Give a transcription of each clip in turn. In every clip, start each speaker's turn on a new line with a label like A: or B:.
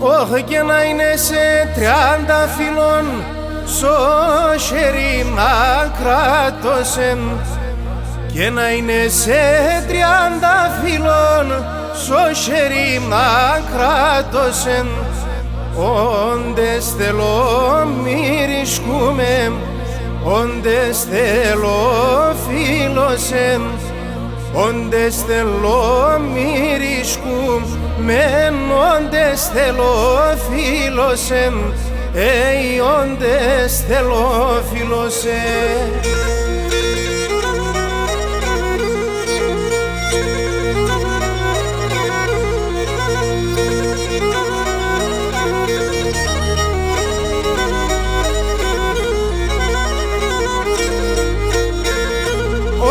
A: Όχι και να είναι σε 30 φύλλων, σο χέρι να κράτωσεν. Και να είναι σε 30 φύλλων, σο χέρι να κράτωσεν. Όντες θέλω μυρισκούμε, όντες θέλω φίλωσεν. Όντες θέλω μυρισκούμε, όντες θέλω φίλωσεν. Όντες θέλω φίλωσεν.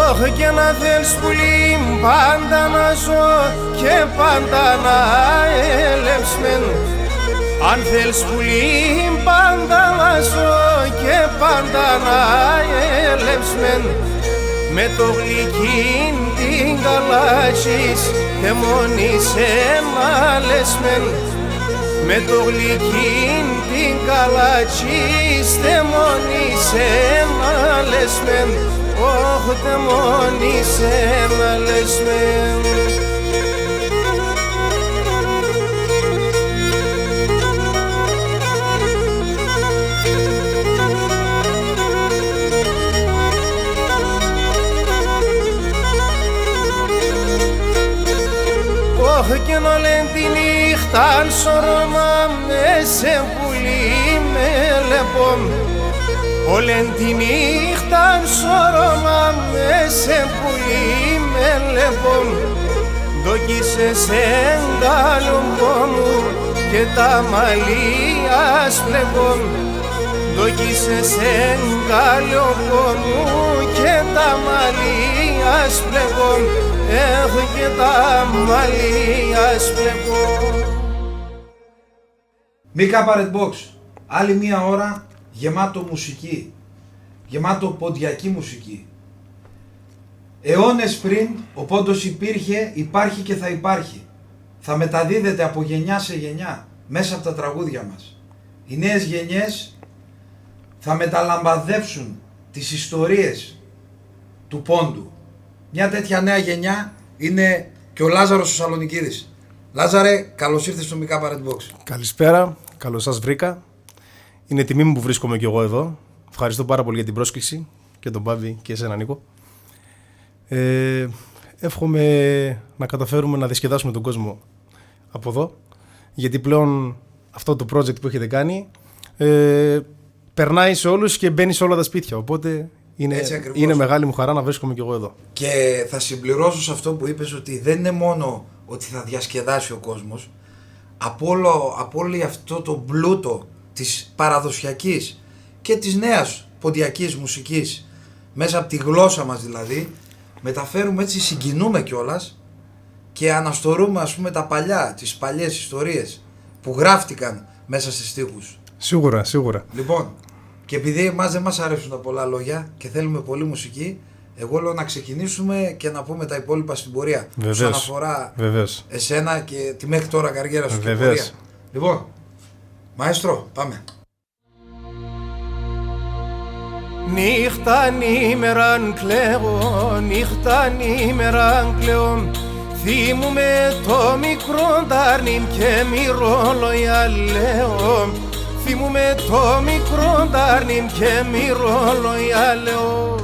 A: Όχι και να θέλεις πουλί πάντα να ζω και πάντα να έλεψμεν. Αν θέλεις πουλί πάντα να ζω και πάντα να έλεψμεν. Με το γλυκίν την καλάτσις δαιμονίσε να λεσμεν. Με το γλυκίν την καλάτσις δαιμονίσε να λεσμεν. Όχι δαιμονίσε να λεσμεν. Όχι και να λένε τη νύχτα σώρωμα με σε πουλί με λεπόμ. Όλεν τη νύχτα σώρωμα με σε πουλί με λεπόμ. Δοκίσες εγκάλωμπο μου και τα μαλλιά σπλεπόμ. Δοκίσες εγκάλωμπο μου και τα μαλλιά σπλεπόμ. Έχω και τα μαλλιά σπλεπώ.
B: Μίκα Red Box, άλλη μία ώρα γεμάτο μουσική, γεμάτο ποντιακή μουσική. Αιώνες πριν ο πόντος υπήρχε, υπάρχει και θα υπάρχει. Θα μεταδίδεται από γενιά σε γενιά μέσα από τα τραγούδια μας. Οι νέες γενιές θα μεταλαμπαδεύσουν τις ιστορίες του πόντου. Μια τέτοια νέα γενιά είναι και ο Λάζαρος ο Σαλονικίδης. Λάζαρε, καλώς ήρθες στο Μίκα Red Box.
A: Καλησπέρα, καλώς σας βρήκα. Είναι τιμή μου που βρίσκομαι κι εγώ εδώ. Ευχαριστώ πάρα πολύ για την πρόσκληση και τον Πάβη και εσένα Νίκο. Εύχομαι να καταφέρουμε να διασκεδάσουμε τον κόσμο από εδώ, γιατί πλέον αυτό το project που έχετε κάνει περνάει σε όλους και μπαίνει σε όλα τα σπίτια, οπότε είναι μεγάλη μου χαρά να βρίσκομαι κι εγώ εδώ.
B: Και θα συμπληρώσω σε αυτό που είπες, ότι δεν είναι μόνο ότι θα διασκεδάσει ο κόσμος, από όλο αυτό το πλούτο της παραδοσιακής και της νέας ποντιακής μουσικής, μέσα από τη γλώσσα μας δηλαδή, μεταφέρουμε έτσι, συγκινούμε κιόλας και αναστορούμε, ας πούμε, τις παλιές ιστορίες που γράφτηκαν μέσα στις στίχους.
A: Σίγουρα, σίγουρα.
B: Λοιπόν, και επειδή εμάς δεν μας αρέσουν τα πολλά λόγια και θέλουμε πολύ μουσική, εγώ λέω να ξεκινήσουμε και να πούμε τα υπόλοιπα στην πορεία. Όσον αφορά εσένα και τη μέχρι τώρα καριέρα σου και πορεία. Λοιπόν, μαέστρο, πάμε.
A: Νύχταν ημέραν κλαίω, νύχταν ημέραν κλαίω. Θυμούμαι το μικρό τάρνιμ και μυρόλοια λέω. Θυμούμαι το μικρό τάρνιμ και μυρόλοια λέω.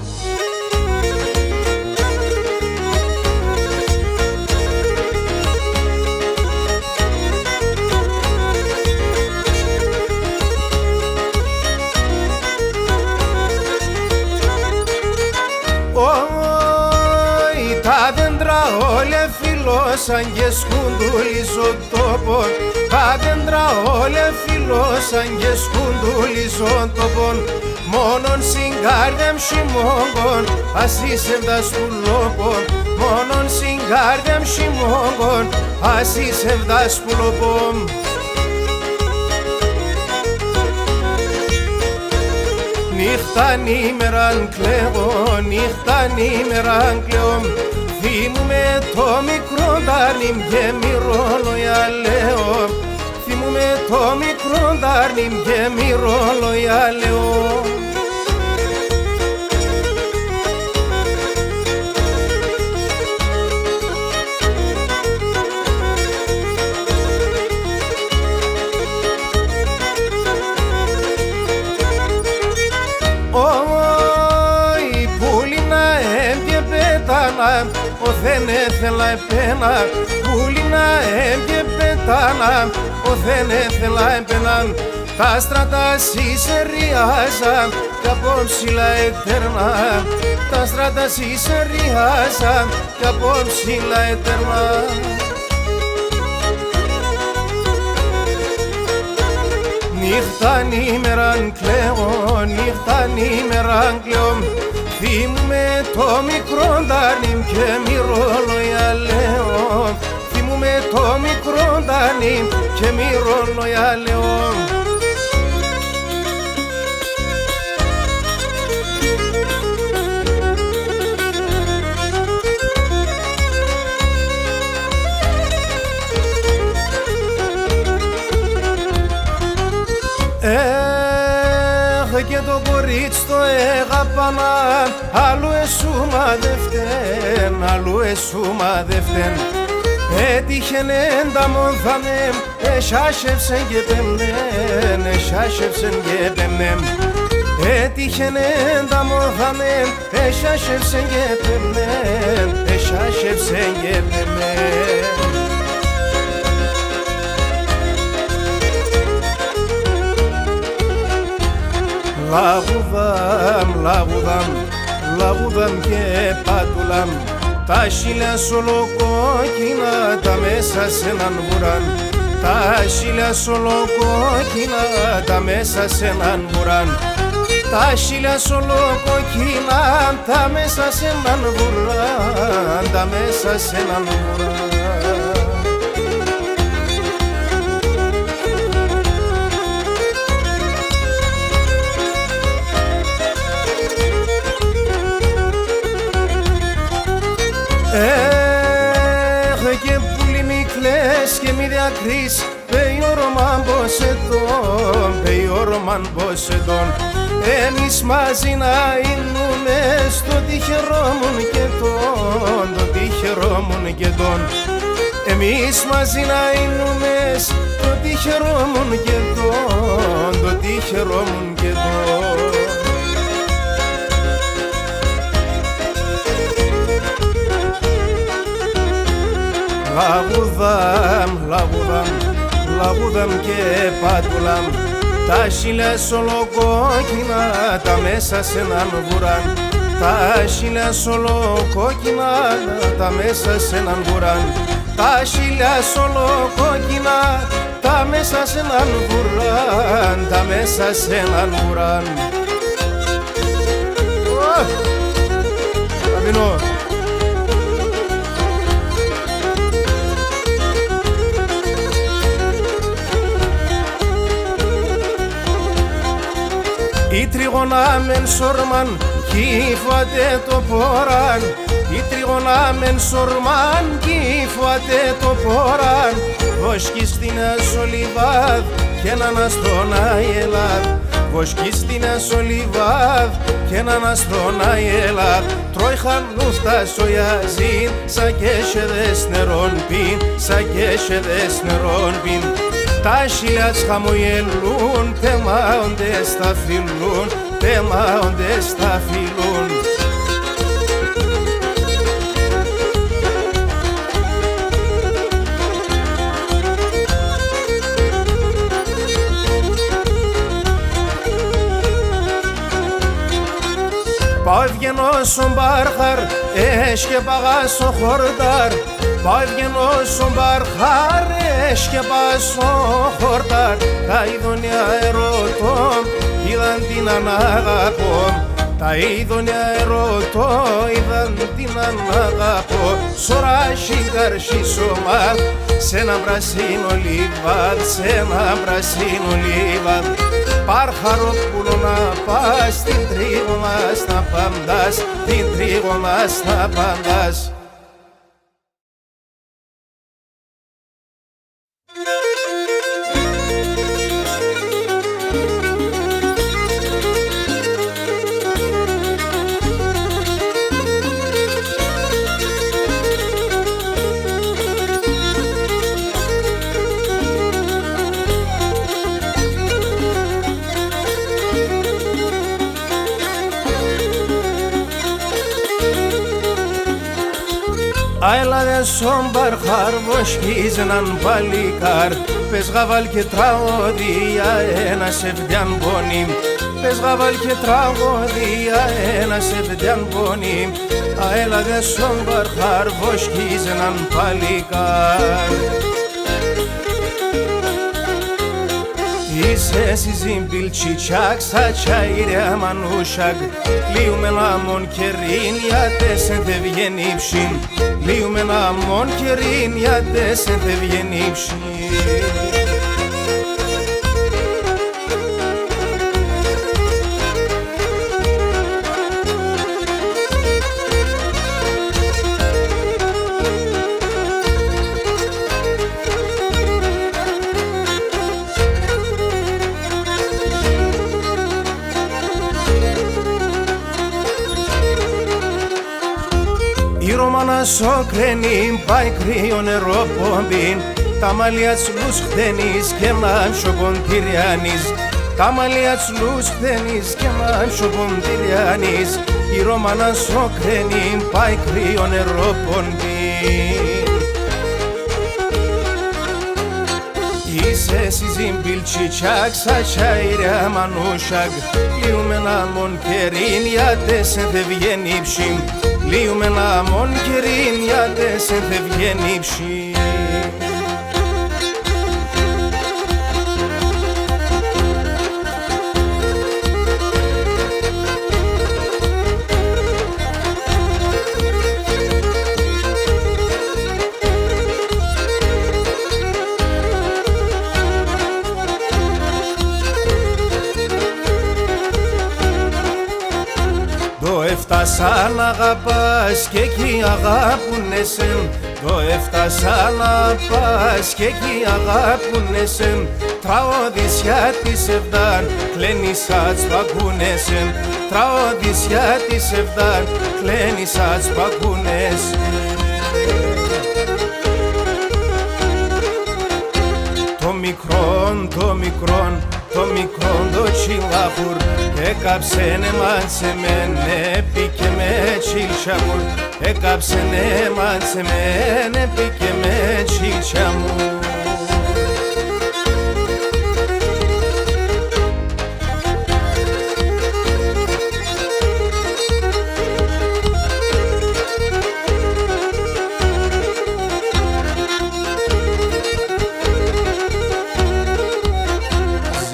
A: Τα δέντρα όλα φιλώσαν και σκουντούλισαν τόπον. Τα δέντρα όλα φιλώσαν και σκουντούλισαν τόπον. Μόνον συγκάρδεμ σιμόγκον, ας είσαι δασκουλόπον. Μόνον συγκάρδεμ σιμόγκον, ας είσαι δασκουλόπον. Νύχταν ημέραν κλαίω, νύχταν ημέραν κλαίω. Θυμούμαι το μικρό τάρνιμ και μυρόλοια λέω. Θυμούμαι το μικρό ντάρνιμ και μυρόλοια λέω. Όι πουλίνα έμπιε πέτανα, ο δεν έθελα επένα. Πουλίνα έμπιε πέτανα, ο δεν έθελα επένα. Τα στρατά συσσεριάζαν κι από ψηλά ετέρνα. Τα στρατά συσσεριάζαν κι από ψηλά ετέρνα. Νύχταν ημέραν κλαίω, νύχταν ημέραν κλαίω. Θυμούμαι το μικρό ντάρνιμ και μυρόλοια λέω. Θυμούμαι το μικρό ντάρνιμ και μυρόλοια λέω. Και το κορίτσι το έγαπανα, αλλού εσούμαδευτεν, αλλού εσούμαδευτεν. Έτυχεν ενταμόνθαμεν, εσάσευσεν και πέμνεν, εσάσευσεν και πέμνεν. Έτυχεν ενταμόνθαμεν, εσάσευσεν και πέμνεν, εσάσευσεν και πέμνεν. Λαγουδάμ, λαγουδάμ, λαγουδάμ και πατουλάμ. Τα χείλια σολοκόκκινα, τα μέσα σ' έναν βουράν. Τα χείλια σολοκόκκινα, τα μέσα σ' έναν βουράν. Τα χείλια σολοκόκκινα, τα μέσα σ' έναν βουράν. Τα μέσα σ' έναν βουράν. Και πουλί μη κλαις και μη διακρείς, πεϊόρομαν πως εδόν, πεϊόρομαν πως εδόν. Εμείς μαζί να είνουμε στο τυχερόμουν και τον, το τυχερόμουν και τον. Εμείς μαζί να είνουμε στο τυχερόμουν και τον, το τυχερόμουν και τον. Λαγουδάμ, λαγουδάμ, λαγουδάμ και πατουλάμ. Τα χείλια σολοκόκκινα, τα μέσα σ' έναν βουράν. Τα χείλια σολοκόκκινα, τα μέσα σ' έναν βουράν. Τα χείλια σολοκόκκινα, τα μέσα σ' έναν βουράν. Τα μέσα σ' έναν βουράν. Αφήνω. Η τριγωνά μεν σορμάν, κύφατε το πόραν. Η τριγωνά μεν σορμάν, κύφατε το πόραν. Βοσκή στην ασολιβάδ και έναν αστρώνα η Ελλάδ. Βοσκή στην ασολιβάδ και έναν αστρώνα η Ελλάδ. Τρώει χανούφτα σοιαζίν, σαν και σεδες νερόν πιν, σαν και σεδες νερόν πιν. Τα χείλια τς χαμογελούν, τεμάονται στα φιλούν, τεμάονται στα φιλούν. Πάω ευγενώ στον μπάρχαρ, και παγάσω χορτάρ. Πάω ευγενώ στον μπάρχαρ, και παγάσω χορτάρ. Τα ειδονιά ερωτώ, είδαν την αναγαπώ. Τα ειδονιά ερωτώ, είδαν την αναγαπώ. Σωράχι καρσίσωμα, σ' ένα πρασίνο λιβάδ, σ' ένα πρασίνο λιβάδ. Παρχαρόπουλο να πας, την τρίγωνα στα παντάς, την τρίγωνα στα παντάς. Άιλα δε στον παρχάρ βοσκείς έναν παλικάρ, πες γαβάλ και τραγωδία ένα σεβδιάν πονή, πες γαβάλ και τραγωδία ένα σεβδιάν πονή. Άιλα δε στον παρχάρ βοσκείς έναν παλικάρ. Είσαι συζύμπιλ τσιτσάκ στα τσάιρια μανούσακ, λίουμε να μον κερήν γιατί σε δε βγαίνει ψήν, λίουμε να μον κερήν γιατί σε δε βγαίνει ψήν. Η Ρωμάνα σοκραίνει, πάει κρύο νερό πομπήν, τα μαλλιά τσλούς χτένεις και μάνσο ποντηριάνης, τα μαλλιά τσλούς χτένεις και μάνσο ποντηριάνης. Η Ρωμάνα σοκραίνει, πάει κρύο νερό πομπήν. Είσαι συζύμπιλ τσιτσάκ στα τσάιρια μανούσακ, λίουμε να μον κερήν γιατί σε δε βγαίνει ψήν, λίουμε να μον κερήν γιατί σε δε βγαίνει ψήν. Το έφτασα να αγαπάς και εκεί αγάπουν εσέν, το έφτασα να πας και εκεί αγάπουν εσέν. Τραωδισιά της ευδάν κλένισα τσπακούν εσέν, τραωδισιά της ευδάν κλένισα τσπακούν εσέν. Το μικρόν, το μικρόν, το μικρόν το τσιλάχουρ έκαψεν εμάνσεμέν, έπικε με τσιλτσαμουρ, έκαψεν εμάνσεμέν, έπικε με τσιλτσαμουρ.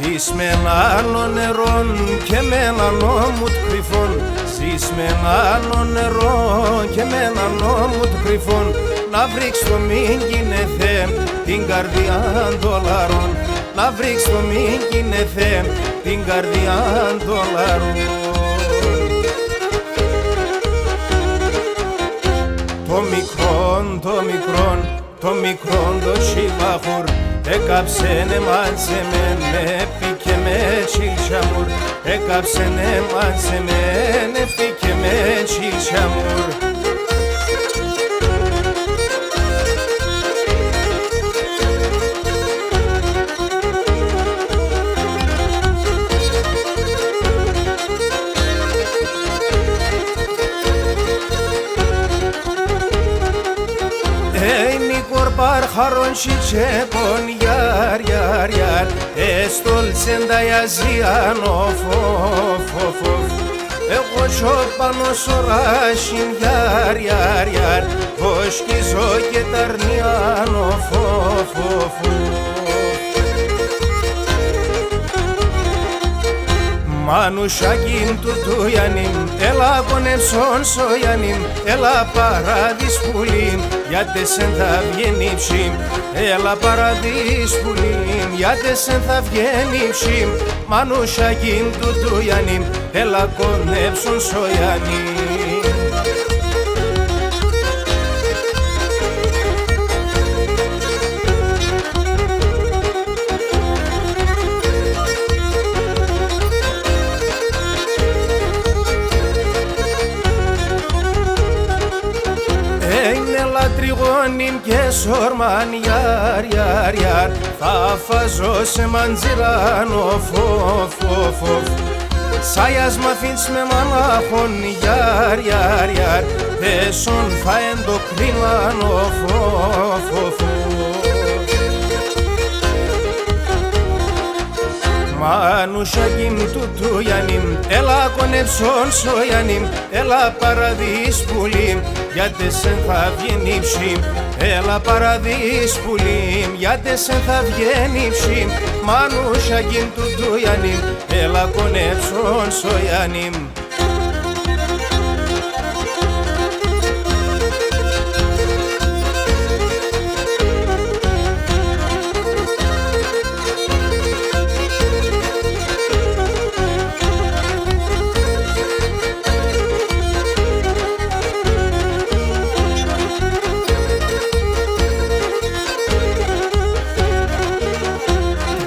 A: Ζεις με ένα άλλο νερό και με έναν ώμο του κρυφών, ζεις με ένα άλλο νερό και με έναν ώμο του κρυφών. Να βρήξ το μην γίνεθε την καρδιά δολάρων, να βρήξ το μην γίνεθε την καρδιά δολάρων. Το μικρόν, το μικρόν, το μικρόν το τσιλάχουρ έκαψεν εμάνσεμέν, έπικε με τσιλτσαμουρ, έκαψεν εμάνσεμέν, έπικε με τσιλτσαμουρ. Παρχαρόν τσιτσέπον γιάρ, γιάρ, γιάρ, έστολτσεν τα ιαζιάνο φοφ. Εγώ σω πάνω σωράσιν γιάρ, γιάρ, γιάρ, βοσκίζω και ταρνιάνο φοφ. Μανουσάκιν του Ιαννίμ, έλα πονεψόν σοϊανίμ, έλα παράδεις πουλίμ, γιατί σεν θα βγαίνει ψήμ, έλα παράδεις πουλίμ, γιατί σεν θα βγαίνει ψήμ. Μανουσάκιν του Ιαννίμ, έλα κονέψον σοϊανίμ. Τριγώνιν και σορμάν γιάρ, γιάρ, γιάρ, θα φαζώ σε μαντζιράνο φοφ. Σάιας μ' αφήνεις με μανάχον γιάρ, γιάρ, γιάρ, τέσσον θα εντοκρίναν οφοφοφο. Μανουσάκιν του Τρουγιαννίμ, έλα κονεψόν σοϊαννίμ, έλα παραδείς πουλίμ, γιατί σεν θα βγαίνει ψήμ. Έλα παραδείς πουλίμ, γιατί σεν θα βγαίνει ψήμ. Μανουσάκιν του Τρουγιαννίμ, έλα κονεψόν σοϊαννίμ.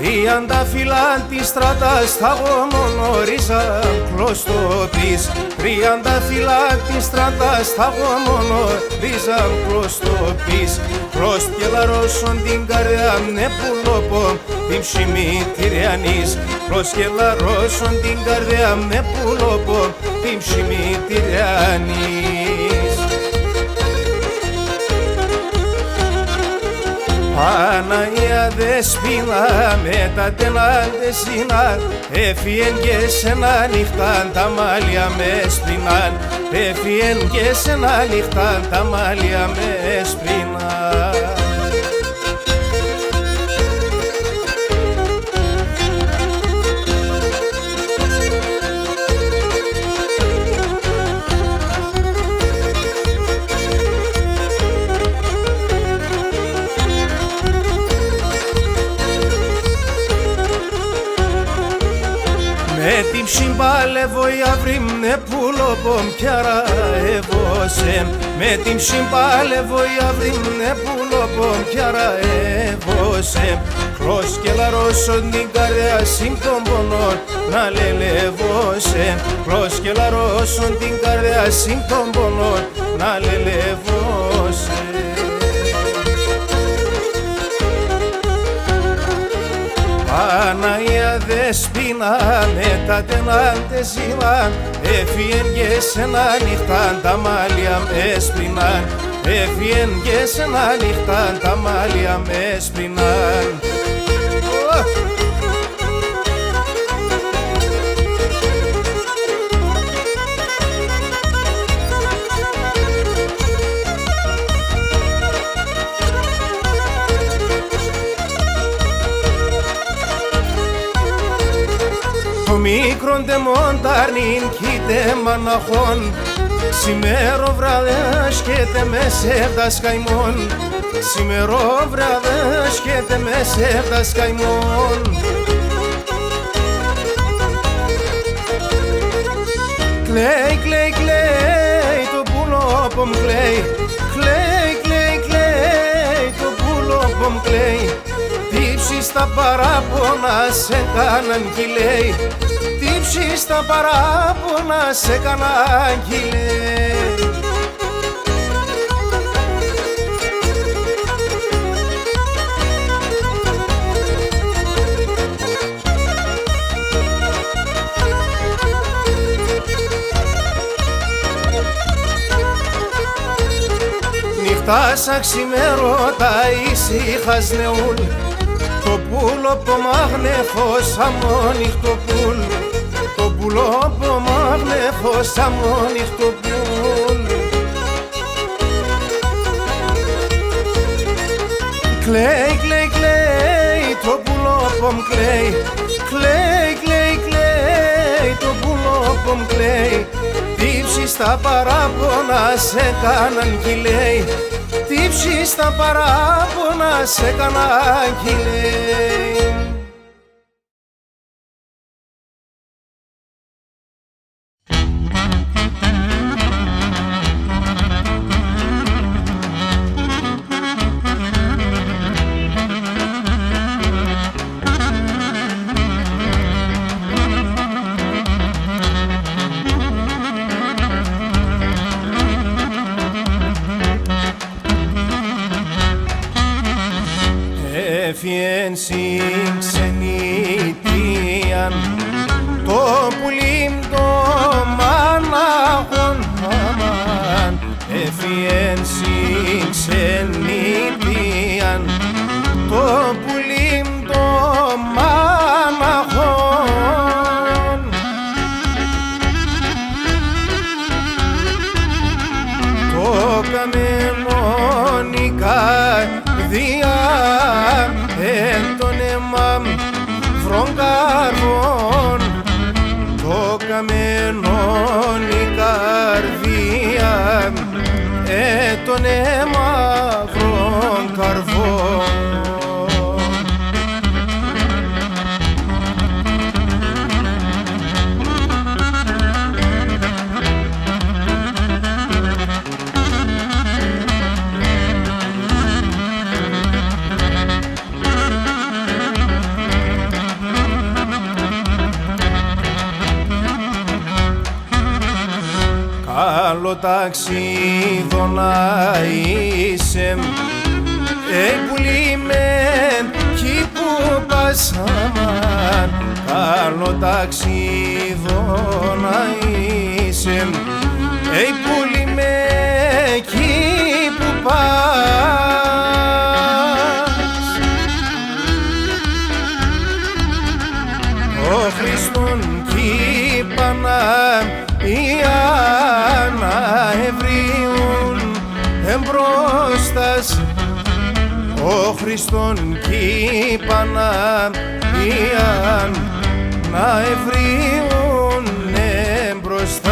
A: Τριάντα φύλλα της στράτας θα γομονορίζα κλωστοπής. Τριάντα φύλλα της στράτας θα γομονορίζα κλωστοπής. Προσκελαρώσον την καρδιά με πουλόπο την ψημητηριανής. Προσκελαρώσον την καρδιά με πουλόπο την ψημητηριανής. Παναγία Δεσποινα με τα τενάντεσινα, έφυγεν και σένα νύχταν τα μάλια με σπινάν. Έφυγεν και σένα νύχταν τα μάλια με σπινάν. Με την ψυμπάλευω η αυρή με πουλοπομ πιάρα εβωσέ. Με την ψυμπάλευω η αυρή με πουλοπομ πιάρα εβωσέ. Προσκελαρώσον την καρδιά συν των πονών να λελεβώσέ. Προσκελαρώσον την καρδιά συν των πονών να λελεβώσέ. Παναγία Δεσποινα με τα τενάντεσινα, έφυγεν και σένα νύχταν τα μάλια με σπινάν. Έφυγεν και σένα νύχταν τα μάλια με σπινάν. Το μικρόν τε μοντάρνιν κοίτε μαναχών, σημέρο βράδες και τε μεσεύδας καημών. Σημέρο βράδες και τε μεσεύδας καημών. Κλαίει, κλαίει, κλαίει το πουλόπομ κλαίει. Κλαίει, κλαίει, κλαίει το πουλόπομ κλαίει. Τύψεις τα παράπονα σε κάναν κι λέει. Τύψεις τα παράπονα σε κάναν κι λέει. Νύχτασα ξημερώτα ήσυχας νεούλ. Το πουλοπομ άγνεφος αμόνιχτο πουλ. Το πουλοπομ άγνεφος αμόνιχτο πουλ. Κλαίει, κλαίει, κλαίει το πουλοπομ κλαίει. Κλαίει, κλαίει, κλαίει το πουλοπομ κλαίει. Τύψεις τα παράπονα σε κάναν κι λέει. Τύψεις τα παράπονα σε κάναν κι λέει. Έφυγεν στην ξενιτίαν το πουλίμ το μάναχον αμάν. το πουλί το μάναχον, το καμένον η καρδία τον αίμα βρογκαρβών, το καμένον η καρδία τον αίμα βρογκαρβών. Καλό ταξίδο να είσαι, πουλί μεν κι που πασάμαν. Καλό ταξίδο να είσαι, πουλί μεν κι που πας. Ο Χριστόν κι Παναγία ευρύουν εμπρόστας, ο Χριστόν κι η Παναγία να ευρύουν εμπρόστας.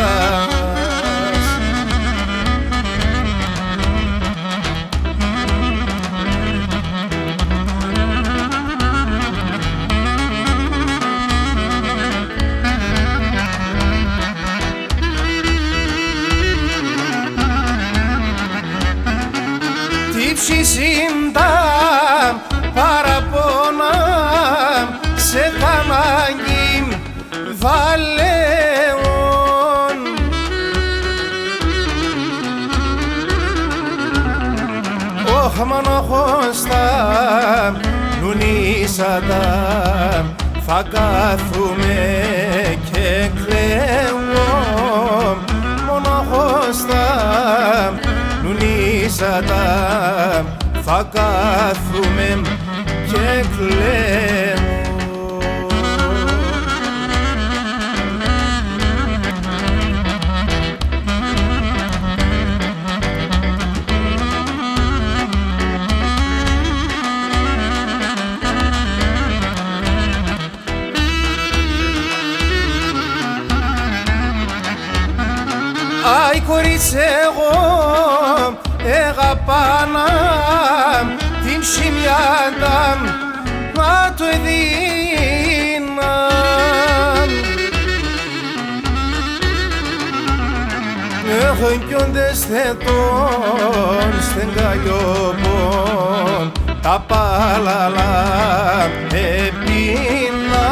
A: Συντά παραπονά σε κανάγι βαλέων, όχ μοναχός τα νουνίσατα θα κάθουμε και κλαίω, μοναχός τα νουνίσατα θα κάθουμε και κλαίω. Άι κορίτσι εγώ αγαπάνα την ψημιάτα να το εδίνα, έχω πιόντες θετών στεν καλλιόπον τα πάλαλα επίνα,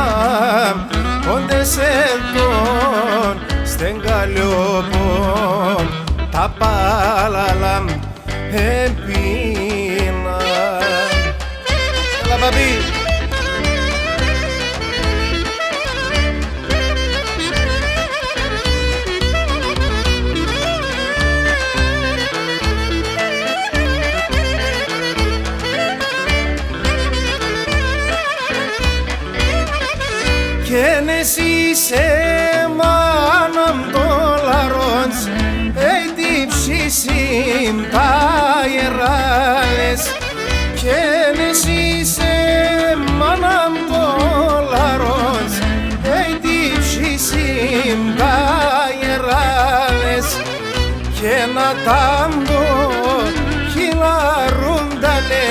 A: όντες θετών στεν καλλιόπον τα πάλαλα επίνα. Έλα παπί! Κι εσύ σε μάναμ το λαρόντς, ψήσιμ τα ιεράλες, κι εσύ σε μάναμ το λαρόντς, ψήσιμ τα ιεράλες, και να τάμπω χιλαρούντανε,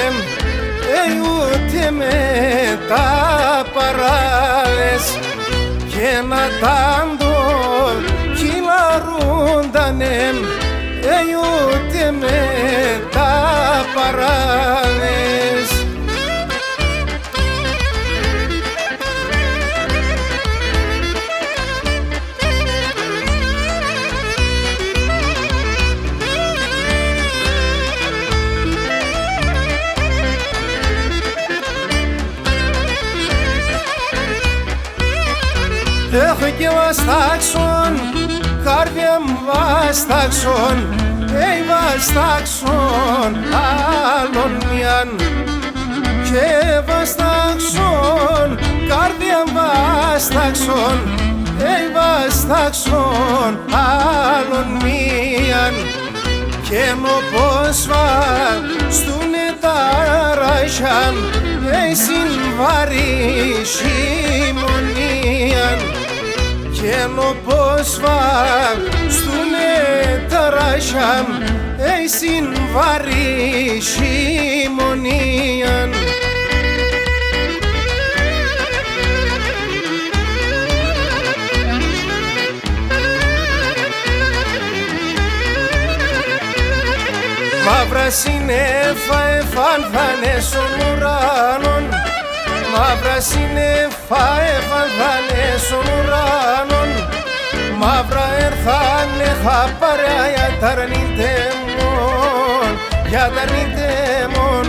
A: ούτε με τα παράλες, και να τάμπω χιλαρούντανε, ούτε με τα παράλες. Έχω και βαστάξον, κάρδια μου βαστάξον, βαστάξον άλλον μιαν, και βαστάξον, καρδιά βαστάξον, βαστάξον άλλον μίαν και όπως βαστούνε τα ράχιαν συμβαρή χειμωνίαν και όπως βαστούνε τα ράχιαν συμβαρή χειμωνίαν. Μαύρα σύννεφα εφάνθανε στον ουρανόν, μαύρα σύννεφα εφάνθανε στον ουρανόν, μαύρα έρθανε χαπαρέα για τα αρνητέμον, για τα αρνητέμον,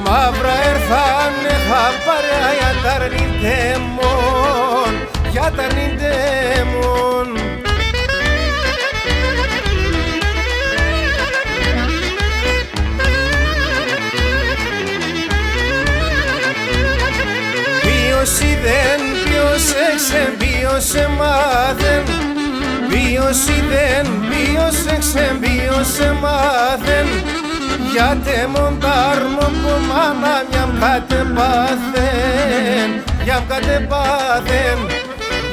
A: μαύρα έρθανε χαπαρέα για τα αρνητέμον, για τα αρνητέμον. Ποιος είδεν, ποιος έξε, ποιος εμάθεν, ποιος είδεν, ποιος έξε, ποιος εμάθεν, γιατί μοντάρνο που μάνα μιαμ κατεπάθεν, μιαμ κατεπάθεν,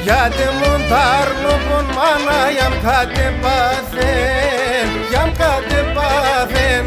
A: γιατί μοντάρνο που μάνα μιαμ κατεπάθεν, μιαμ κατεπάθεν.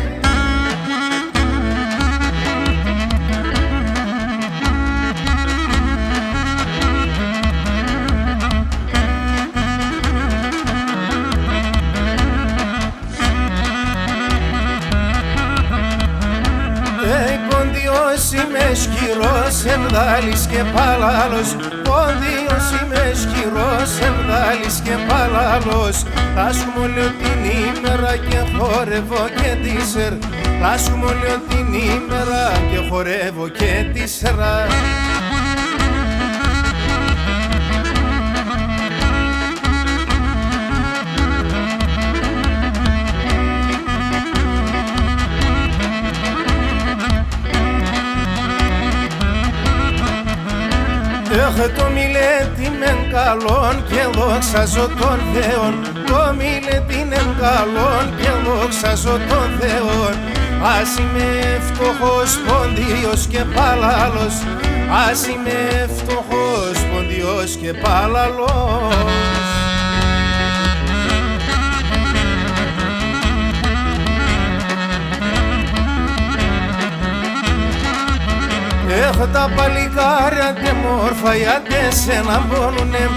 A: Πόντιος είμαι σκυρός, εμδάλης και παλάλος, πόντιος είμαι σκυρός, εμδάλης και παλάλος. Λάσκουμε όλη την ημέρα και χορεύω και τίσερ, λάσκουμε όλη την ημέρα και χορεύω και τίσερα. Το μιλέτη μεν καλόν και δόξαζω τον Θεόν, το μιλέτη μεν καλόν και δόξαζω τον Θεόν. Ας είμαι φτωχός, ποντιος και παλάλος, ας είμαι φτωχός, ποντιος και παλάλος. Έχω τα παλικάρια τε μόρφα γιατί σένα μπώνουνε,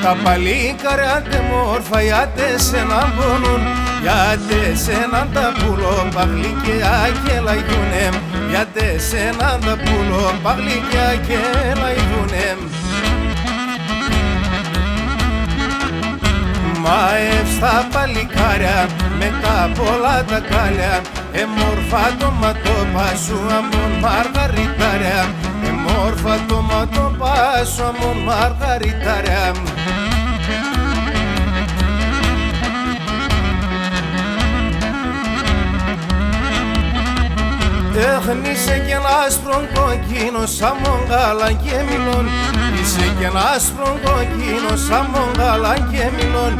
A: τα παλικάρια τε μόρφα γιατί σένα μπώνουν, γιατί σένα τα πουλόπα γλυκιά και λαϊδούνε, γιατί σένα τα πουλόπα γλυκιά και λαϊδούνε. Μαεύ στα παλικάρια με τα πολλά τα κάλια, εμόρφα το ματόπα σου αμόν μαργαριτάρια, εμόρφα το ματόπα σου αμόν μαργαριτάρια. Είσαι κι ένα άσπρον κοκκίνο σαν μογάλα και μιλών, είσαι κι ένα άσπρον κοκκίνο σαν μογάλα και μιλών.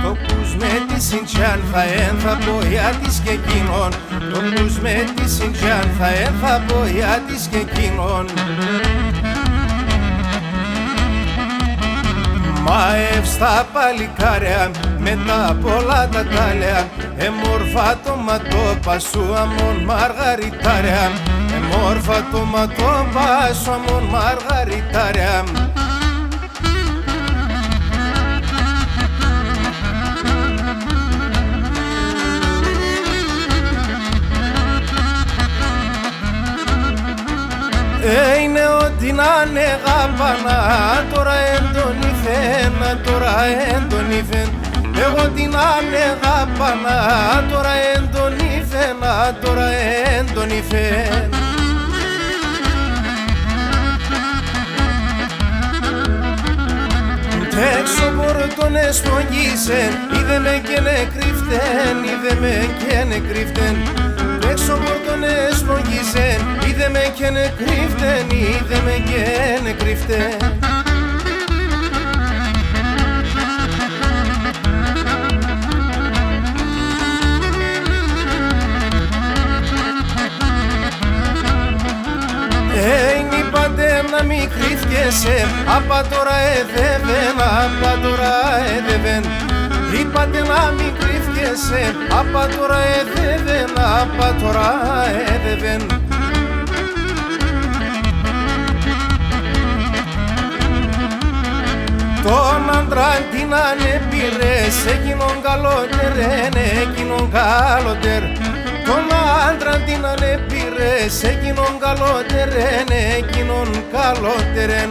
A: Το πούς με τη συντζάν θα ένθα πω για της και εκείνον, το πούς με τη συντζάν θα ένθα πω για της και εκείνον. Μαεύ στα παλικάρια με τα πολλά τα κάλια, εμόρφα το ματόπα σου αμόν μαργαριτάρια, εμόρφα το ματόπα σου αμόν μαργαριτάρια. Είναι ό,τι να είναι γάπανα, τώρα έντονη φαίνα, τώρα έντονη φαίνα. Εγώ τι να είναι γάπανα, τώρα έντονη φαίνα, τώρα έντονη φαίνα. Έξω πόρτον εσπογγίσεν, είδε με και νεκρύφτεν, είδε με και νεκρύφτεν. Έξω πόρτον εσπογγίσεν, είδε με και ne κρύφτεν, είδε με και ne κρύφτεν. Είπατε να μη κρύφκεσαι, απα τώρα εδεύεν, απα τώρα εδεύεν. Είπατε να μη κρύφκεσαι, απα τώρα εδεύεν, απα τώρα εδεύεν. Τον άντρα την ανεπήρες, εκείνον καλότερεν, εκείνον καλότερ. Τον άντρα την ανεπήρες, εκείνον καλότερεν, εκείνον καλότερεν.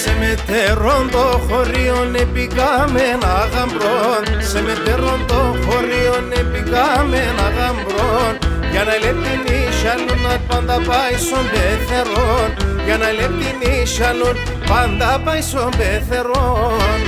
A: Σε μετέρων το χωρίον επικάμεν αγαμπρών, σε μετέρων το χωρίον επικάμεν αγαμπρών. Για να λεπτήν ίσιαλουν πάντα πάει στον πεθερών, για να λεπτήν ίσιαλουν πάντα πάει στον πεθερών.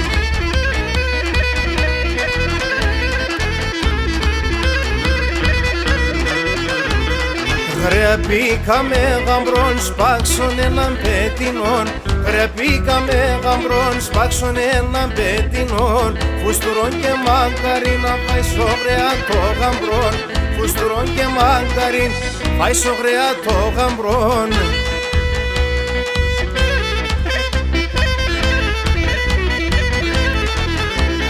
A: Χρεαπήκαμε γαμπρών σπάξον έναν πετινόν, χρεαπήκαμε γαμπρών σπάξον έναν πετινόν. Φουστουρών και μαγκαρίν να πάει σογρέα το γαμπρόν, φουστουρών και μαγκαρίν πάει σογρέα το γαμπρόν.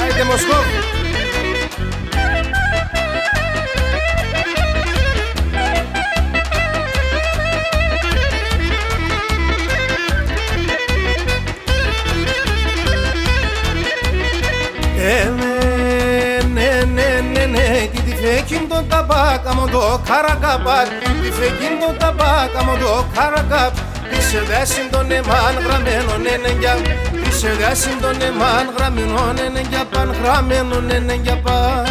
A: Άιντε Μοσκόβ! Φεκίν τον ταμπάκα μου το καρακαπάκ, τι φεκίν τον ταμπάκα μου το καρακαπ. Τι σε δέσιν τον εμάν γραμμένον ενεγγιά, τι σε δέσιν τον εμάν γραμμένον ενεγγιά παν, γραμμένον ενεγγιά παν.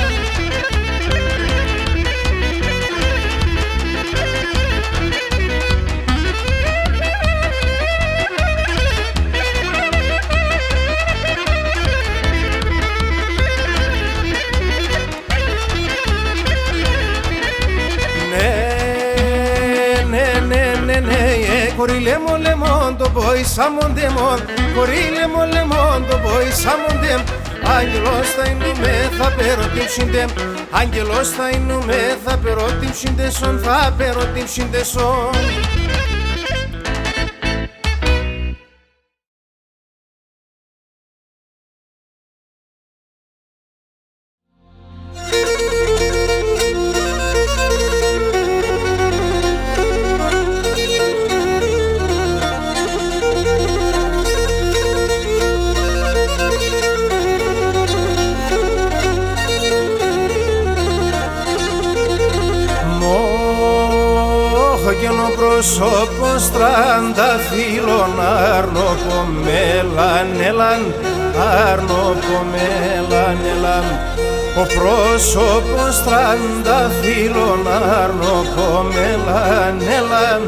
A: Κορίλεμο λεμόν το πόη σαμοντεμόν, κορίλεμο λεμόν το πόη σαμοντεμ. Άγγελος θα εινούμε θα περωτύψιντεμ, άγγελος θα εινούμε θα περωτύψιντεσον, θα περωτύψιντεσον. Πρόσωπος τρανταφύλων αρνοπομέλαν έλαν, αρνοπομέλαν έλαν. Ο πρόσωπος τρανταφύλων αρνοπομέλαν έλαν,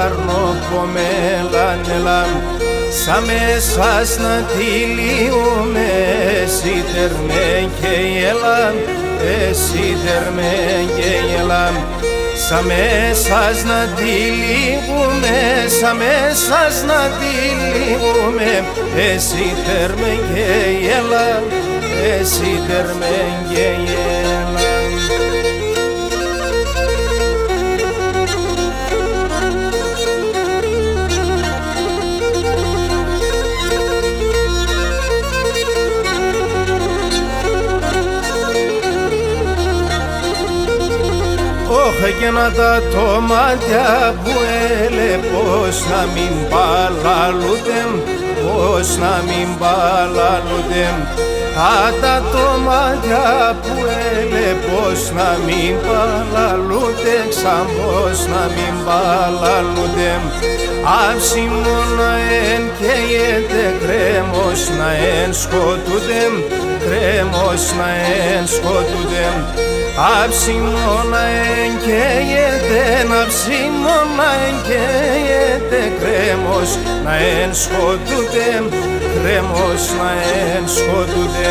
A: αρνοπομέλαν έλαν. Σα μέσας να τυλίουμε εσύ τερνέ και έλαν, εσύ τερνέ και έλαν. Σα μέσας να τυλίγουμε, σα μέσας να τυλίγουμε, εσύ τέρμεν και έλα, εσύ τέρμεν και έλα. Και να τα τομάτια που έλε πως να μην παλαλούτε, πως να μην παλαλούτε. Τα τομάτια που έλε πως να μην παλαλούτε, ξαν πως να μην παλαλούτε. Αυσιμόνα εν καίγεται, κρέμος να εν σκοτούτε, κρέμος να εν σκοτούτε. Αψιμώνα εγκαίγεται, να ψιμώνα εγκαίγεται, κρέμος να ενσκοτούται, κρέμος να ενσκοτούται.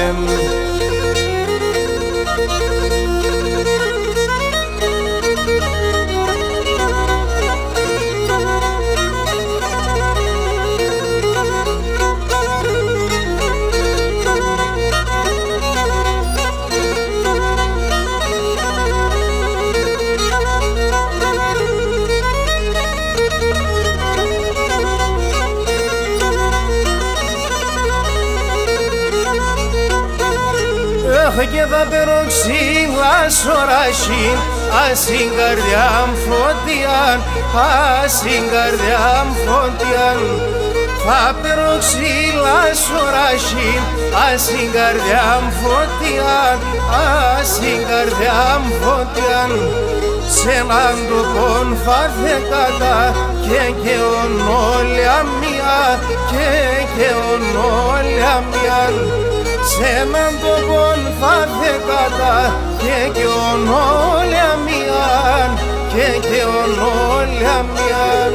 A: Και θα περω ξύλα σωράσι, ας την καρδιά μου φωτιάν, ας την καρδιά μου φωτιάν. Θα περω ξύλα σωράσι, ας την καρδιά μου φωτιάν, ας την καρδιά μου φωτιάν. Σ' έναν τοπόν θα θεκάτα και ονόλια μία, και ονόλια μία. Σ' έναν τοπόν θα θεκάτα και ονόλια μίαν, και ονόλια μίαν.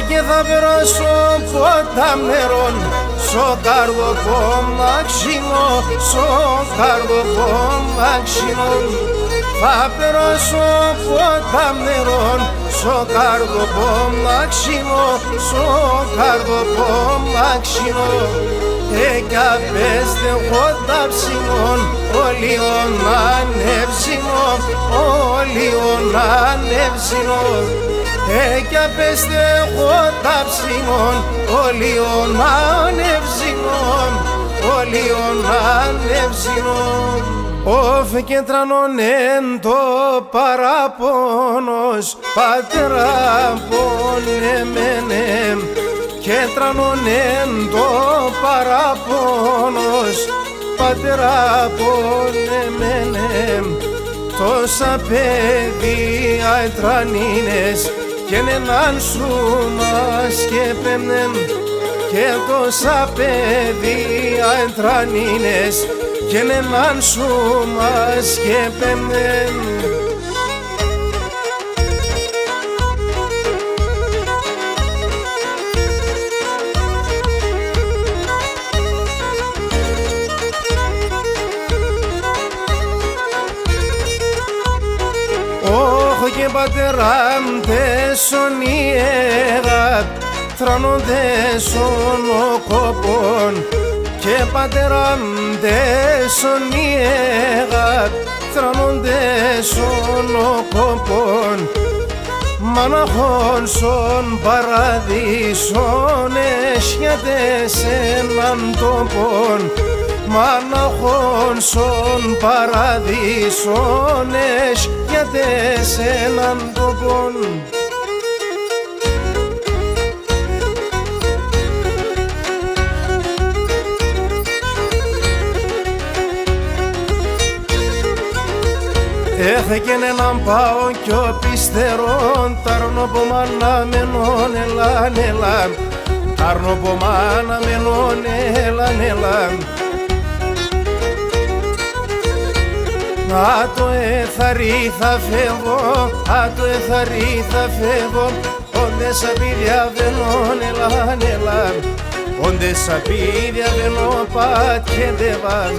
A: Και θα περάσω ποταμερών, σο καρδοκόμμα ξινό, σο καρδοκόμμα ξινό. Θα περάσω ποταμερών, σο καρδοκόμμα ξινό, σο καρδοκόμμα ξινό. Κι απέστε εγώ τα ψινών, όλοι ανεύσινο, όλοι ανεύσινο. Κι απέστε εγώ τα ψινών, όλοι ανεύσινον, όλοι ανεύσινον. Όφ και τρανώνεν το παραπόνος, πατέρα πονεμένε. Και τρανώνεν το παραπόνος, πατέρα πονεμένε. Τόσα παιδιά ετρανίνες κι έναν σου μας και πέμνεν, και τόσα παιδιά ετρανίνες κι έναν σου μας και πέμνεν. Και πατεράμ τεσονιέγα τρανοντέσον ο κόπον, και πατεράμ τεσονιέγα τρανοντέσον ο κόπον. Μαναχών σον παραδείσον έσχιατες έναν τόπον, μαναχών σον παραδείσον έσχιατες έναν τόπον. Έχεκεν έναν πάω κι ο πιστερόν, τάρνο που μαναμένον ελάν ελάν, τάρνο που μαναμένον ελάν ελάν. Α το εθαρί θα φεύγω, α το εθαρί θα φεύγω, όντε σαπίδια βενών ελάν ελάν, όντε σαπίδια βενών πατιέντευαν.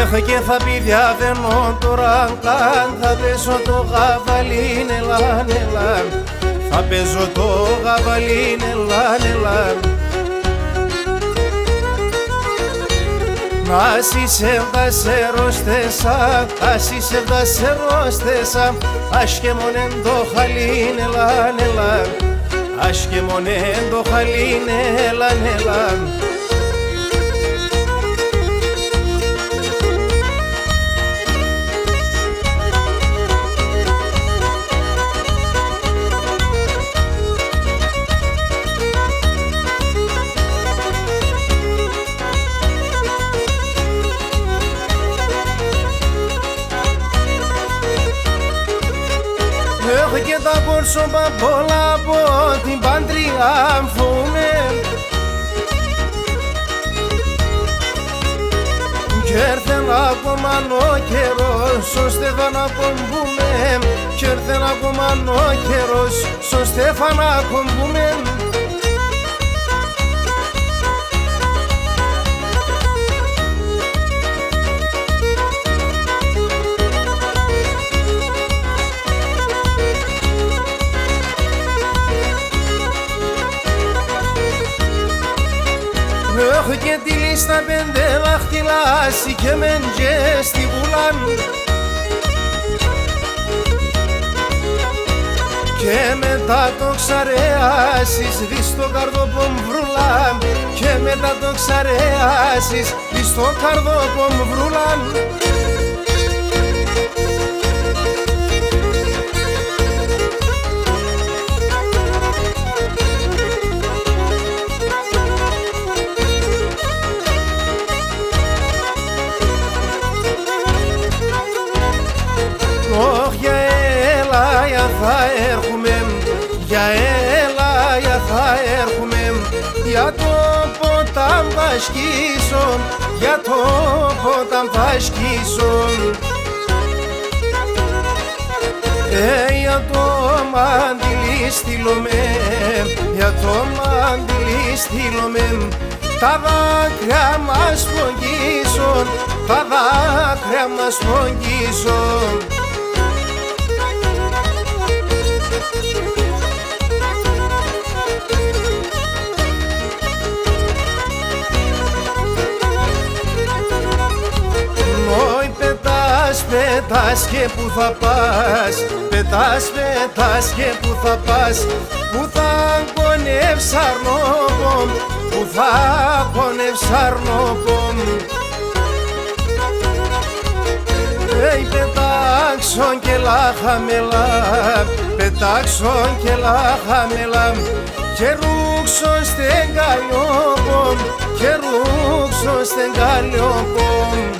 A: Έχα και θα πει διαβαίνω τώρα καν, θα παίζω το γαβαλίν ελάν ελάν, θα παίζω το γαβαλίν ελάν ελάν. Asi sevda serostesa, asi sevda serostesa, aşke monendo haline lan elan, aşke monendo haline lan elan. και τα κόρσοπα πολλά από την Πάντρια αμφούνε κι έρθεν ακόμα ο καιρός ο Στέφανα κομπούμε κι έρθεν ακόμα ο καιρός ο Στέφανα κομπούμε. Έχω και τη λίστα 5 δάχτυλα και μεντζέ στη βουλάν και μετά το ξαρεάσεις δεις το καρδόπομ βρουλάν και μετά το ξαρεάσεις δεις το καρδόπομ βρουλάν. Θα έρχομαι, για έλα θα έρχομαι, για το ποτάμ θα σκίσω, για το ποτάμ θα σκίσω. Για το μαντιλί στείλομαι, για το μαντιλί στείλομαι, τα δάκρυα μας φογγίσω, τα δάκρυα μας φογγίσω. Πετάς και που θα πας, πετάς και που θα πας, που θα κονεύς αρνόπομ, που θα κονεύς αρνόπομ. Πετάξω και λάχαμελα, πετάξω και λάχαμελα και ρούξω στεν καλλιόπομ, και ρούξω στεν καλλιόπομ.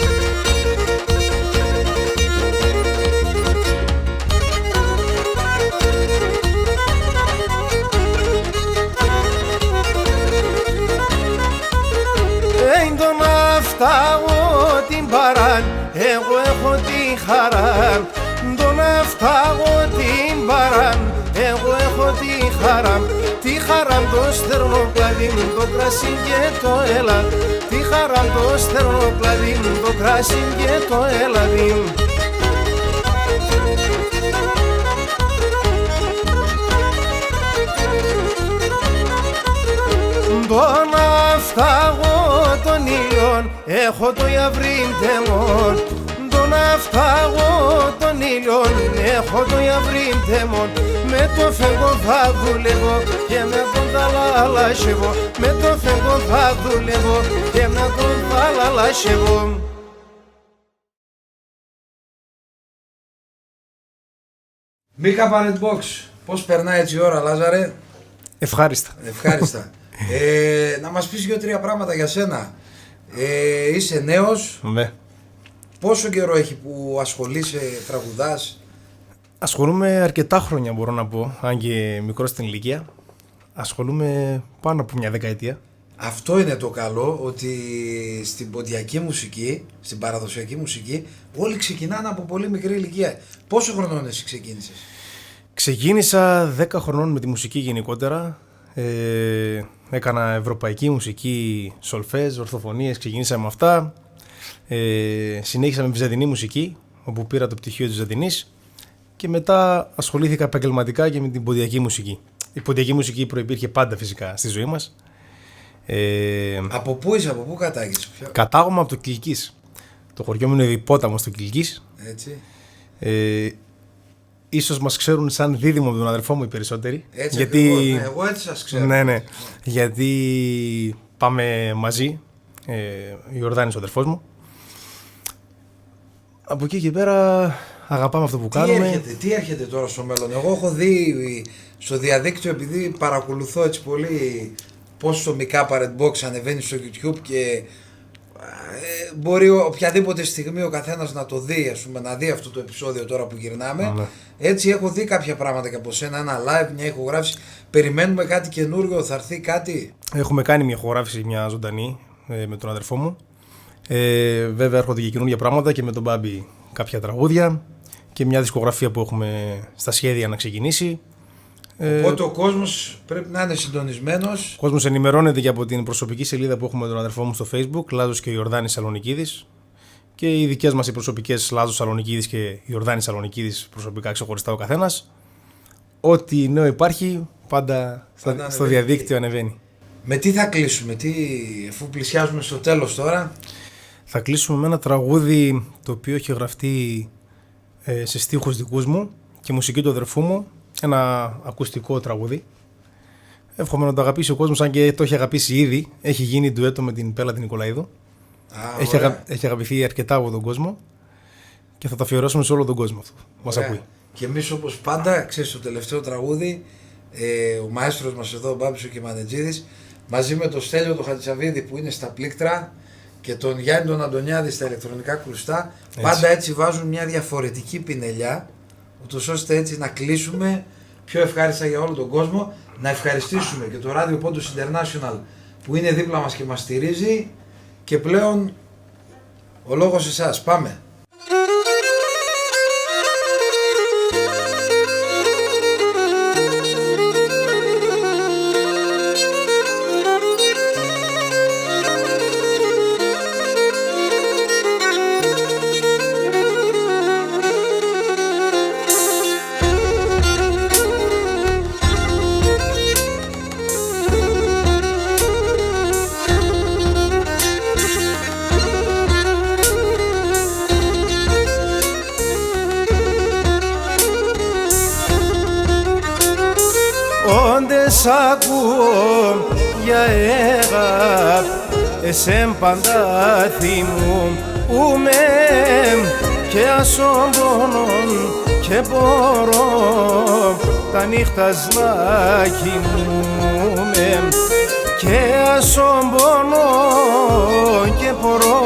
A: Φτάγω την παράν, εγώ έχω τη χαρά. Το να φτάγω την παράν, εγώ έχω τη χαρά. Τη χαρά το στερνοκλαδί, το κρασί και το έλαδι. Τη χαρά το στερνοκλαδί, το κρασί και το έλαδι. Το να φτάγω τον ήλιον, έχω το ιαβρήν τεμόν. Το να φτάγω τον ήλιον, έχω το ιαβρήν τεμόν. Με το φεγγό θα δουλεύω και με τον θα λαλάσχευω. Με το φεγγό θα δουλεύω και με τον θα λαλάσχευω.
B: Μίκα Parent Box, πώς περνάει έτσι η ώρα, Λάζαρε?
A: Ευχάριστα.
B: Ευχάριστα. Να μας πεις 2-3 πράγματα για σένα. Είσαι νέος.
A: Ναι.
B: Πόσο καιρό έχει που ασχολείσαι, τραγουδάς?
A: Ασχολούμαι αρκετά χρόνια, μπορώ να πω, αν και μικρό στην ηλικία. Ασχολούμαι πάνω από μια δεκαετία.
B: Αυτό είναι το καλό, ότι στην ποντιακή μουσική, στην παραδοσιακή μουσική, όλοι ξεκινάνε από πολύ μικρή ηλικία. Πόσο χρονών εσύ ξεκίνησες?
A: Ξεκίνησα 10 χρονών με τη μουσική γενικότερα. Έκανα ευρωπαϊκή μουσική, σολφές, ορθοφωνίες, ξεκίνησα με αυτά. Συνέχισα με βυζαντινή μουσική, όπου πήρα το πτυχίο της Βυζαντινής και μετά ασχολήθηκα επαγγελματικά και με την ποντιακή μουσική. Η ποντιακή μουσική προϋπήρχε πάντα φυσικά στη ζωή μας.
B: Από πού είσαι, από πού κατάγεσαι?
A: Κατάγομαι από το Κιλκής. Το χωριό μου είναι Διπόταμος στο Κιλκής.
B: Έτσι.
A: Ίσως μας ξέρουν σαν δίδυμο με τον αδερφό μου οι περισσότεροι.
B: Έτσι,
A: γιατί...
B: εγώ έτσι σας ξέρω.
A: Ναι. Γιατί πάμε μαζί, ο Ιορδάνης ο αδερφός μου. Από εκεί και πέρα αγαπάμε αυτό που κάνουμε.
B: Τι έρχεται τώρα στο μέλλον? Εγώ έχω δει στο διαδίκτυο, επειδή παρακολουθώ έτσι πολύ πώς το Mika Parent Box ανεβαίνει στο YouTube και μπορεί οποιαδήποτε στιγμή ο καθένας να το δει, ας πούμε, να δει αυτό το επεισόδιο τώρα που γυρνάμε.
A: Ναι.
B: Έτσι έχω δει κάποια πράγματα και από σένα, ένα live, μια ηχογράφηση. Περιμένουμε κάτι καινούργιο, θα έρθει κάτι.
A: Έχουμε κάνει μια ηχογράφηση, μια ζωντανή, με τον αδερφό μου. Βέβαια έρχονται και καινούργια πράγματα και με τον Μπάμπη κάποια τραγούδια και μια δισκογραφία που έχουμε στα σχέδια να ξεκινήσει.
B: Οπότε ο κόσμος πρέπει να είναι συντονισμένος.
A: Ο κόσμος ενημερώνεται και από την προσωπική σελίδα που έχουμε με τον αδερφό μου στο Facebook, Λάζος και Ιορδάνης Σαλονικίδης. Και οι δικές μας οι προσωπικές, Λάζος Σαλονικίδης και Ιορδάνης Σαλονικίδης, προσωπικά ξεχωριστά ο καθένας. Ό,τι νέο υπάρχει, πάντα στο διαδίκτυο ανεβαίνει.
B: Με τι θα κλείσουμε, αφού πλησιάζουμε στο τέλος τώρα?
A: Θα κλείσουμε με ένα τραγούδι το οποίο έχει γραφτεί σε στίχους δικούς μου και μουσική του αδερφού μου. Ένα ακουστικό τραγούδι. Εύχομαι να το αγαπήσει ο κόσμος, αν και το έχει αγαπήσει ήδη. Έχει γίνει ντουέτο με την Πέλα την Νικολαίδου. Έχει αγαπηθεί αρκετά από τον κόσμο και θα το αφιερώσουμε σε όλο τον κόσμο αυτό. Μας ακούει.
B: Και εμείς όπως πάντα, ξέρεις, το τελευταίο τραγούδι, ο μαέστρος μας εδώ, ο Μπάμπης ο Κεμανετζίδης, μαζί με τον Στέλιο τον Χατζησαβίδη που είναι στα πλήκτρα και τον Γιάννη τον Αντωνιάδη στα ηλεκτρονικά κλουστά, πάντα έτσι βάζουν μια διαφορετική πινελιά, ούτως ώστε έτσι να κλείσουμε πιο ευχάριστα για όλο τον κόσμο. Να ευχαριστήσουμε και το Radio Pontus International που είναι δίπλα μας και μας στηρίζει, και πλέον ο λόγος εσάς. Πάμε!
A: Όντες ακούω για έγαπ, εσέμ πάντα θυμούμαι και ασόμπονον και μπορώ τα νύχτας να κοιμούμαι και ασόμπονο και μπορώ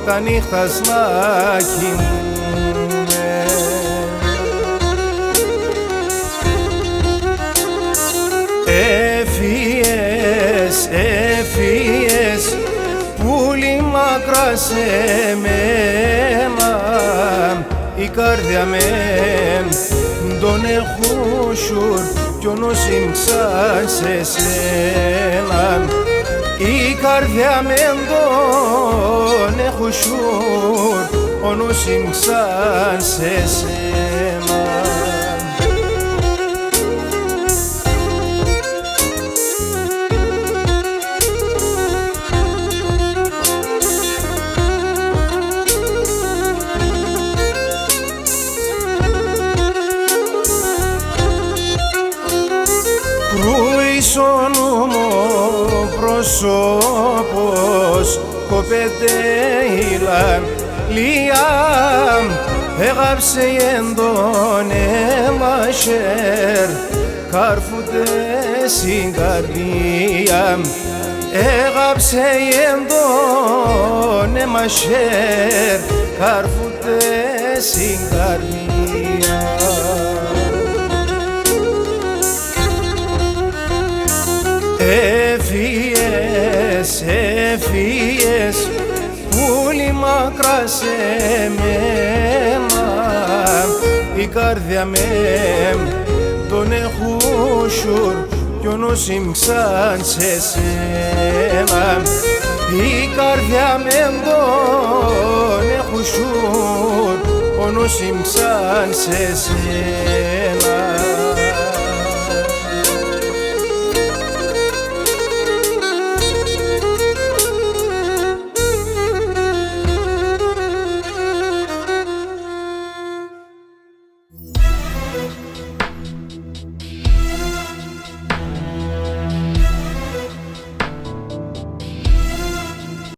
A: τα νύχτας να κοιμούμαι. Έφυγες πουλί μακρά σε μένα, η καρδιά με τον εχούσουρ κι ο νους σαν σε σένα. Η καρδιά με τον εχούσουρ, ο νους σαν σε σένα. Κρούισονούμο προσώπος κοπετέιλα λία έγαψε τον αίμα σέρ καρφούτε στην καρδία έγαψε τον αίμα σέρ καρφούτε στην καρδία. Έφυγες πουλί μακρά σε μένα, η καρδιά με τον εχούσουρ κι ο νους σαν σε σένα. Η καρδιά με τον εχούσουρ, ο νους σαν σε σένα.